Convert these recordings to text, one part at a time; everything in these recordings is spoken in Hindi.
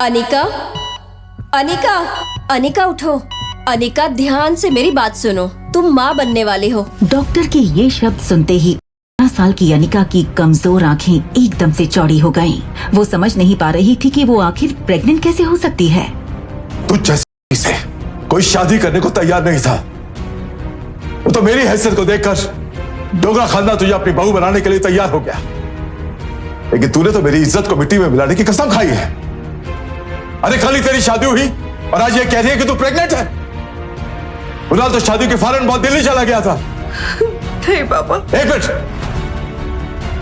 अनिका, अनिका, अनिका उठो। अनिका ध्यान से मेरी बात सुनो, तुम माँ बनने वाली हो। डॉक्टर के ये शब्द सुनते ही 15 साल की अनिका की कमजोर आंखें एकदम से चौड़ी हो गईं। वो समझ नहीं पा रही थी कि वो आखिर प्रेग्नेंट कैसे हो सकती है। तू जैसे से कोई शादी करने को तैयार नहीं था। वो तो मेरी हैसियत को देखकर डोगरा खानदान तुझे अपनी बहू बनाने के लिए तैयार हो गया, लेकिन तूने तो मेरी इज्जत को मिट्टी में मिलाने की कसम खाई है। अरे कल ही तेरी शादी हुई और आज ये कह रही है कि तू प्रेग्नेंट है। कुणाल तो शादी के फौरन बहुत दिल्ली चला गया था। नहीं पापा। एक मिनट,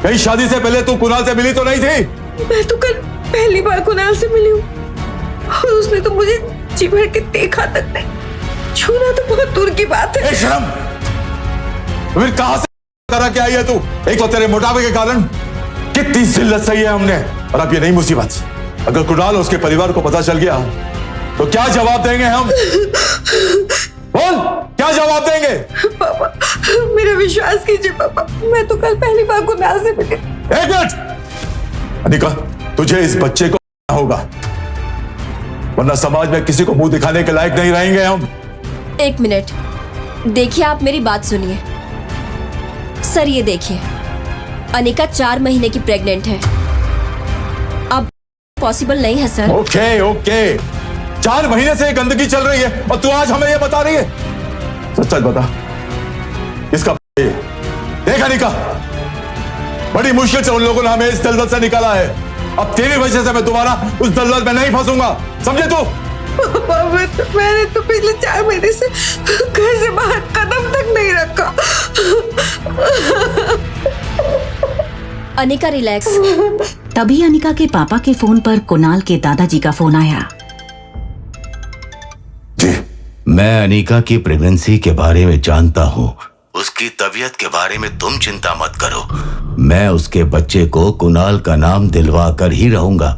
कहीं शादी से पहले तू कुणाल से मिली तो नहीं थी? मैं तो कल पहली बार कुणाल से मिली हूँ और उसने तो मुझे जी भर के देखा तक नहीं, छूना तो बहुत दूर की बात है। शर्म, फिर कहां से करा के आई है तू? एक तो तेरे मोटापे के कारण कितनी जिल्लत सही है हमने, और अब ये नई मुसीबत। अगर कुणाल और उसके परिवार को पता चल गया तो क्या जवाब देंगे हम? बोल, क्या जवाब देंगे? पापा मेरा विश्वास कीजिए पापा, मैं तो कल पहली बार कुणाल से मिली। एक मिनट अनिका, तुझे इस बच्चे को होगा, वरना समाज में किसी को मुंह दिखाने के लायक नहीं रहेंगे हम। एक मिनट, देखिए आप मेरी बात सुनिए। सर ये देखिए, अनिका 4 महीने की प्रेग्नेंट है। अब पॉसिबल नहीं है सर। ओके ओके, 4 महीने से गंदगी चल रही है और तू आज हमें ये बता रही है? सच सच बता, इसका देख अनिका, बड़ी मुश्किल से उन लोगों ने हमें इस दलदल से निकाला है। अब तेरी वजह से मैं दोबारा उस दलदल में नहीं फंसूंगा, समझे तू? मैंने तो पिछले 4 महीने से घर से बाहर कदम तक नहीं रखा। अनिका रिलैक्स। तभी अनिका के पापा के फोन पर कुणाल के दादाजी का फोन आया। जी, मैं अनिका की प्रेगनेंसी के बारे में जानता हूँ। उसकी तबीयत के बारे में तुम चिंता मत करो। मैं उसके बच्चे को कुणाल का नाम दिलवा कर ही रहूंगा।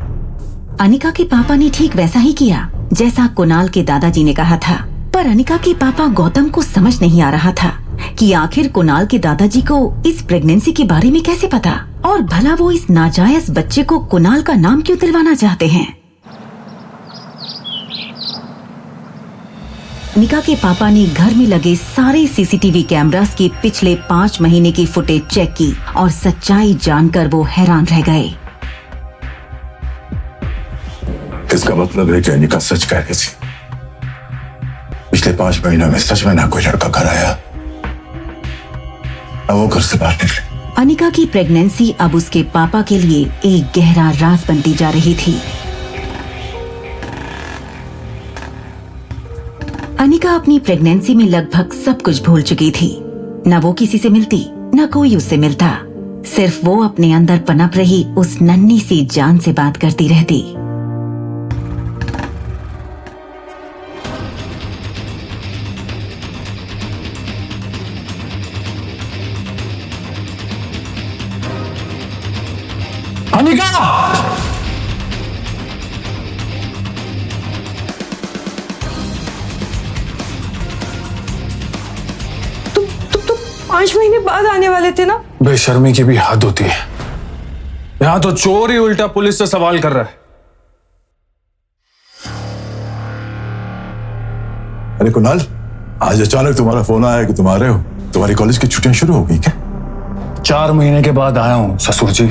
अनिका के पापा ने ठीक वैसा ही किया जैसा कुणाल के दादाजी ने कहा था। पर अनिका के पापा गौतम को समझ नहीं आ रहा था कि आखिर कुणाल के दादाजी को इस प्रेगनेंसी के बारे में कैसे पता, और भला वो इस नाजायज बच्चे को कुणाल का नाम क्यों दिलवाना चाहते हैं। अनिका के पापा ने घर में लगे सारे सीसीटीवी कैमरास की पिछले 5 महीने की फुटेज चेक की और सच्चाई जानकर वो हैरान रह गए। इसका मतलब है कि अनिका सच कह रही थी। पिछले 5 महीनों में सच में ना कोई लड़का घर आया, ना वो घर से बाहर निकले। अनिका की प्रेगनेंसी अब उसके पापा के लिए एक गहरा राज बनती जा रही थी। अनिका अपनी प्रेगनेंसी में लगभग सब कुछ भूल चुकी थी। न वो किसी से मिलती, न कोई उससे मिलता। सिर्फ वो अपने अंदर पनप रही उस नन्ही सी जान से बात करती रहती। अनिका! तुम 5 महीने बाद आने वाले थे ना? बेशर्मी की भी हद होती है। यहां तो चोर ही उल्टा पुलिस से सवाल कर रहा है। अरे कुणाल, आज अचानक तुम्हारा फोन आया कि तुम आ रहे हो। तुम्हारी कॉलेज की छुट्टियां शुरू हो गई क्या? 4 महीने के बाद आया हूं ससुर जी।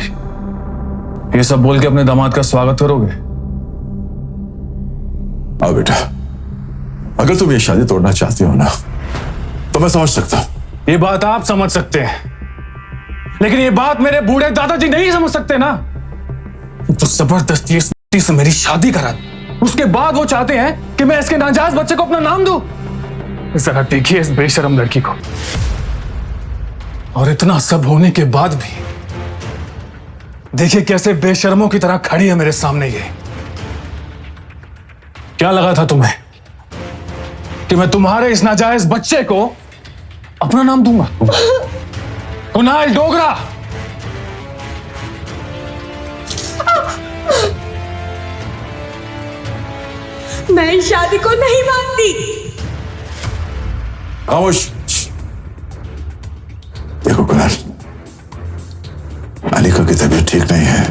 ये सब बोल के अपने दामाद का स्वागत करोगे? आओ बेटा, अगर तुम ये शादी तोड़ना चाहती हो ना तो मैं समझ सकता हूं। ये बात आप समझ सकते हैं, लेकिन ये बात मेरे बूढ़े दादाजी नहीं समझ सकते ना। तो जबरदस्ती इस से मेरी शादी करा दी। उसके बाद वो चाहते हैं कि मैं इसके नाजायज बच्चे को अपना नाम दूं। जरा देखिए इस बेशरम लड़की को, और इतना सब होने के बाद भी देखिए कैसे बेशर्मों की तरह खड़ी है मेरे सामने। ये क्या लगा था तुम्हें कि मैं तुम्हारे इस नाजायज बच्चे को अपना नाम दूंगा? कुणाल डोगरा। मैं इस शादी को नहीं मानती। खामोश। देखो कुणाल, अनिका की तबीयत ठीक नहीं है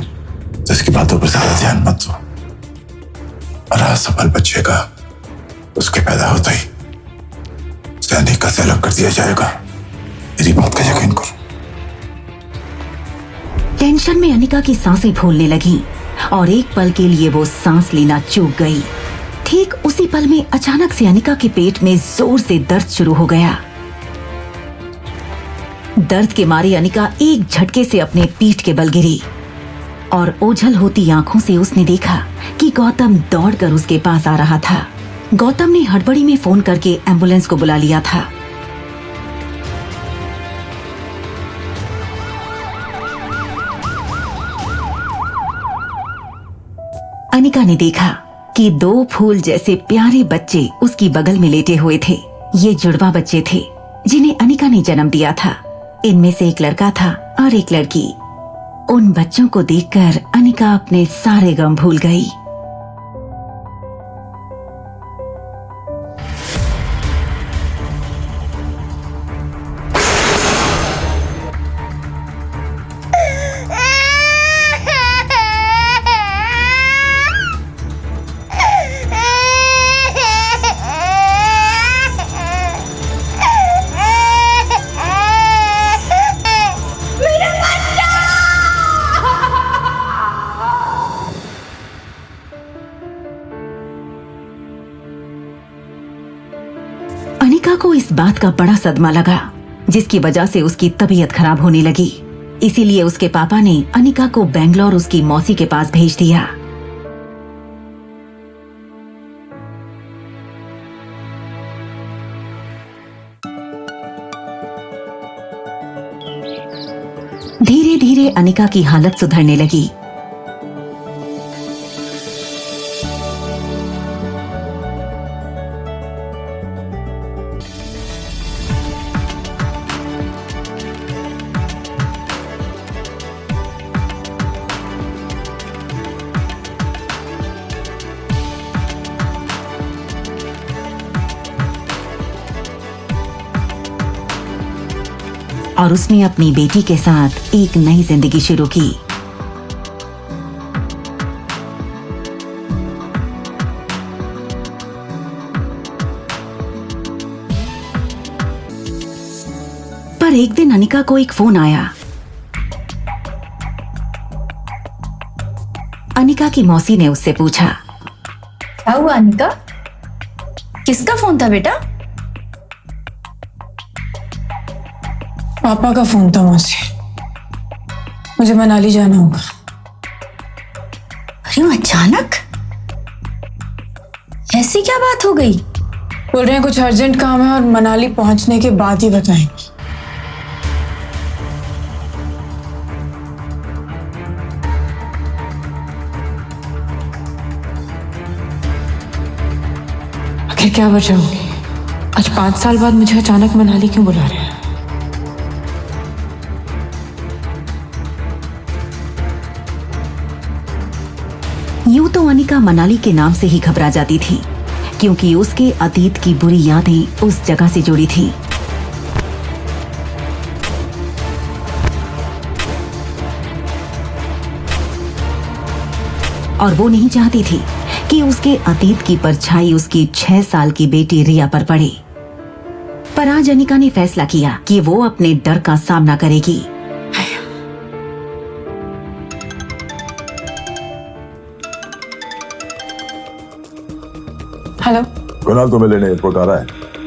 तो इसकी बातों पर ज्यादा ध्यान मत दो। और सफल बच्चे का उसके पैदा होता ही उसे अनिका से अलग कर दिया जाएगा। मेरी बात का यकीन करो। टेंशन में अनिका की सांसें फूलने लगी और एक पल के लिए वो सांस लेना चूक गई। ठीक उसी पल में अचानक से अनिका के पेट में जोर से दर्द शुरू हो गया। दर्द के मारे अनिका एक झटके से अपने पीठ के बल गिरी और ओझल होती आंखों से उसने देखा कि गौतम दौड़कर उसके पास आ रहा था। गौतम ने हड़बड़ी में फोन करके एम्बुलेंस को बुला लिया था। अनिका ने देखा कि 2 फूल जैसे प्यारे बच्चे उसकी बगल में लेटे हुए थे। ये जुड़वा बच्चे थे जिन्हें अनिका ने जन्म दिया था। इनमें से एक लड़का था और एक लड़की। उन बच्चों को देखकर अनिका अपने सारे गम भूल गई। अनिका को इस बात का बड़ा सदमा लगा जिसकी वजह से उसकी तबीयत खराब होने लगी। इसीलिए उसके पापा ने अनिका को बेंगलोर उसकी मौसी के पास भेज दिया। धीरे धीरे अनिका की हालत सुधरने लगी। और उसने अपनी बेटी के साथ एक नई जिंदगी शुरू की। पर एक दिन अनिका को एक फोन आया। अनिका की मौसी ने उससे पूछा, क्या हुआ अनिका? किसका फोन था बेटा? पापा का फोन था मौसी। मुझे मनाली जाना होगा। अरे अचानक ऐसी क्या बात हो गई? बोल रहे हैं कुछ अर्जेंट काम है और मनाली पहुंचने के बाद ही बताएंगे। आखिर क्या वजह होगी? आज 5 साल बाद मुझे अचानक मनाली क्यों बुला रहे हैं? यूं तो अनिका मनाली के नाम से ही घबरा जाती थी क्योंकि उसके अतीत की बुरी यादें उस जगह से जुड़ी थी। और वो नहीं चाहती थी कि उसके अतीत की परछाई उसकी 6 साल की बेटी रिया पर पड़े। पर आज अनिका ने फैसला किया कि वो अपने डर का सामना करेगी। हेलो, कुणाल तुम्हें लेने एयरपोर्ट आ रहा है।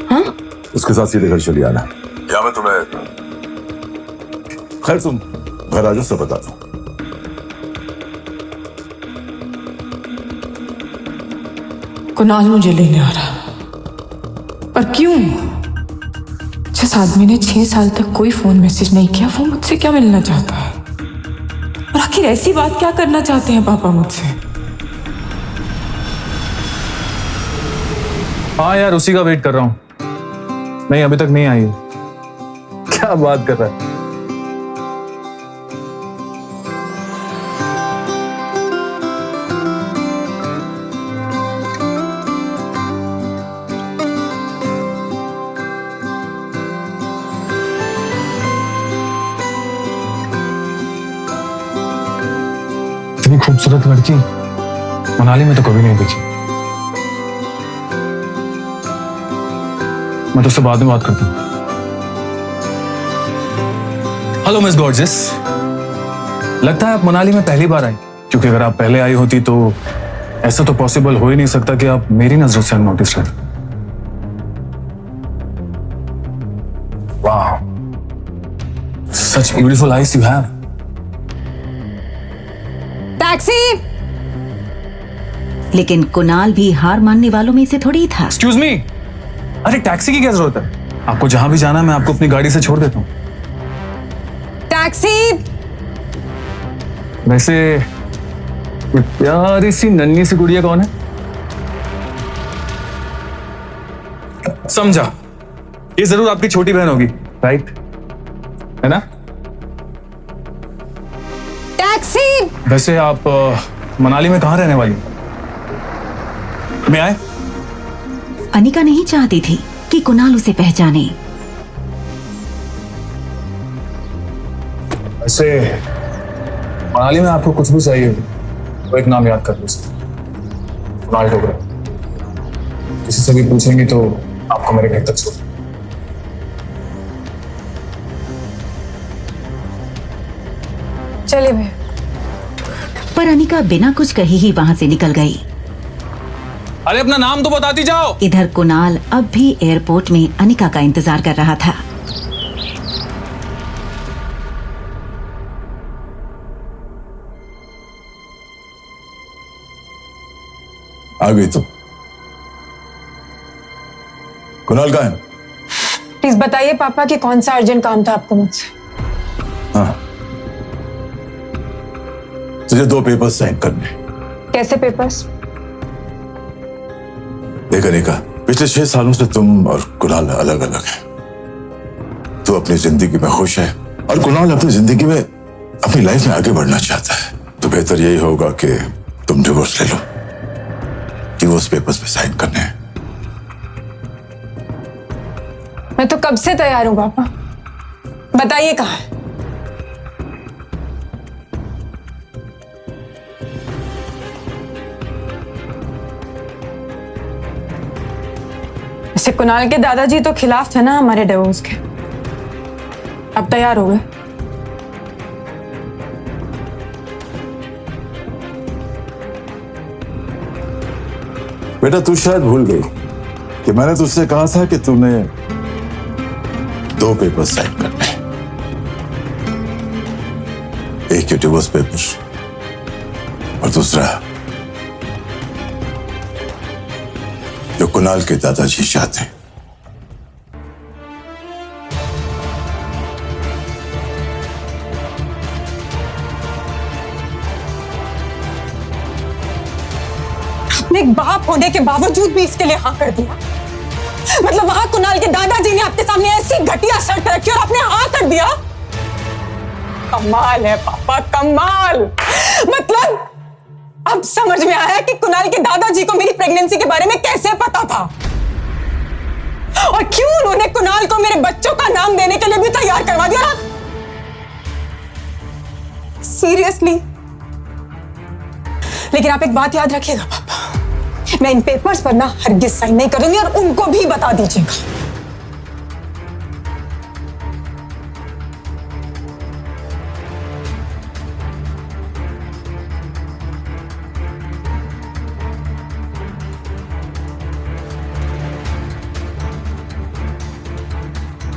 हाँ? उसके साथ सीधे घर चली आना। या मैं तुम्हें खैर तुम घर आ जाओ, सब बता दो। कुणाल मुझे लेने आ रहा। पर क्यों? जिस आदमी ने 6 साल तक कोई फोन मैसेज नहीं किया, वो मुझसे क्या मिलना चाहता है? और आखिर ऐसी बात क्या करना चाहते हैं पापा मुझसे? हाँ यार, उसी का वेट कर रहा हूं। नहीं, अभी तक नहीं आई है। क्या बात कर रहा है? इतनी खूबसूरत लड़की मनाली में तो कभी नहीं दिखी। मैं तुझसे बाद में बात करता हूँ। हेलो मिस गॉर्जियस, लगता है आप मनाली में पहली बार आई, क्योंकि अगर आप पहले आई होती तो ऐसा तो पॉसिबल हो ही नहीं सकता कि आप मेरी नजरों से नोटिस लें। वाह, such beautiful eyes you have. Taxi! लेकिन कुणाल भी हार मानने वालों में से थोड़ी ही था। एक्सक्यूज मी, अरे टैक्सी की क्या जरूरत है? आपको जहां भी जाना है मैं आपको अपनी गाड़ी से छोड़ देता हूँ। टैक्सी! वैसे ये प्यारी सी नन्ही सी गुड़िया कौन है? समझा, ये जरूर आपकी छोटी बहन होगी, राइट? है ना? टैक्सी! वैसे आप मनाली में कहाँ रहने वाली? मैं आए? अनिका नहीं चाहती थी कि कुणाल उसे पहचाने। वैसे मनाली में आपको कुछ भी चाहिए तो एक नाम याद कर लीजिए, कुणाल डोगरा। किसी से भी पूछेंगी तो आपको मेरे घर तक छोड़। चलिए भैया। पर अनिका बिना कुछ कही ही वहां से निकल गई। अरे अपना नाम तो बताती जाओ। इधर कुणाल अब भी एयरपोर्ट में अनिका का इंतजार कर रहा था। आ गई तुम? कुणाल कहाँ है? प्लीज बताइए पापा कि कौन सा अर्जेंट काम था आपको मुझसे। हाँ, तुझे 2 पेपर्स साइन करने। कैसे पेपर्स? देख अनिका, पिछले 6 सालों से तुम और कुणाल अलग अलग हैं। तू अपनी जिंदगी में खुश है और कुणाल अपनी जिंदगी में अपनी लाइफ में आगे बढ़ना चाहता है। तो बेहतर यही होगा कि तुम डिवोर्स ले लो। डिवोर्स पेपर्स पे साइन करने हैं। मैं तो कब से तैयार हूँ पापा, बताइए कहाँ है? वैसे कुणाल के दादाजी तो खिलाफ थे ना हमारे डिवोर्स के। अब तैयार हो गए? बेटा तू शायद भूल गई कि मैंने तुझसे कहा था कि तूने 2 पेपर साइन करने हैं। एक ये डिवोर्स पेपर और दूसरा जो कुणाल के दादाजी चाहते हैं। आपने एक बाप होने के बावजूद भी इसके लिए हाँ कर दिया। मतलब वहां कुणाल के दादाजी ने आपके सामने ऐसी घटिया शर्त रखी और आपने हाँ कर दिया। कमाल है पापा, कमाल। मतलब अब समझ में आया कि कुणाल के दादाजी को मेरी प्रेगनेंसी के बारे में कैसे पता था और क्यों उन्होंने कुणाल को मेरे बच्चों का नाम देने के लिए भी तैयार करवा दिया। सीरियसली। लेकिन आप एक बात याद रखिएगा पापा, मैं इन पेपर्स पर ना हरगिज साइन नहीं करूंगी और उनको भी बता दीजिएगा।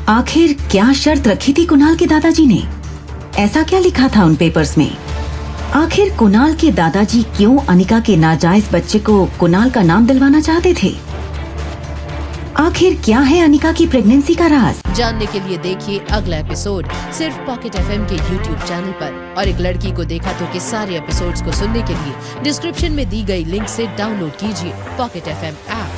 आखिर क्या शर्त रखी थी कुणाल के दादाजी ने? ऐसा क्या लिखा था उन पेपर्स में? आखिर कुणाल के दादाजी क्यों अनिका के नाजायज बच्चे को कुणाल का नाम दिलवाना चाहते थे? आखिर क्या है अनिका की प्रेगनेंसी का राज? जानने के लिए देखिए अगला एपिसोड सिर्फ पॉकेट एफएम के यूट्यूब चैनल पर। और एक लड़की को देखा तो के सारे एपिसोड्स को सुनने के लिए डिस्क्रिप्शन में दी गई लिंक से डाउनलोड कीजिए पॉकेट एफएम ऐप।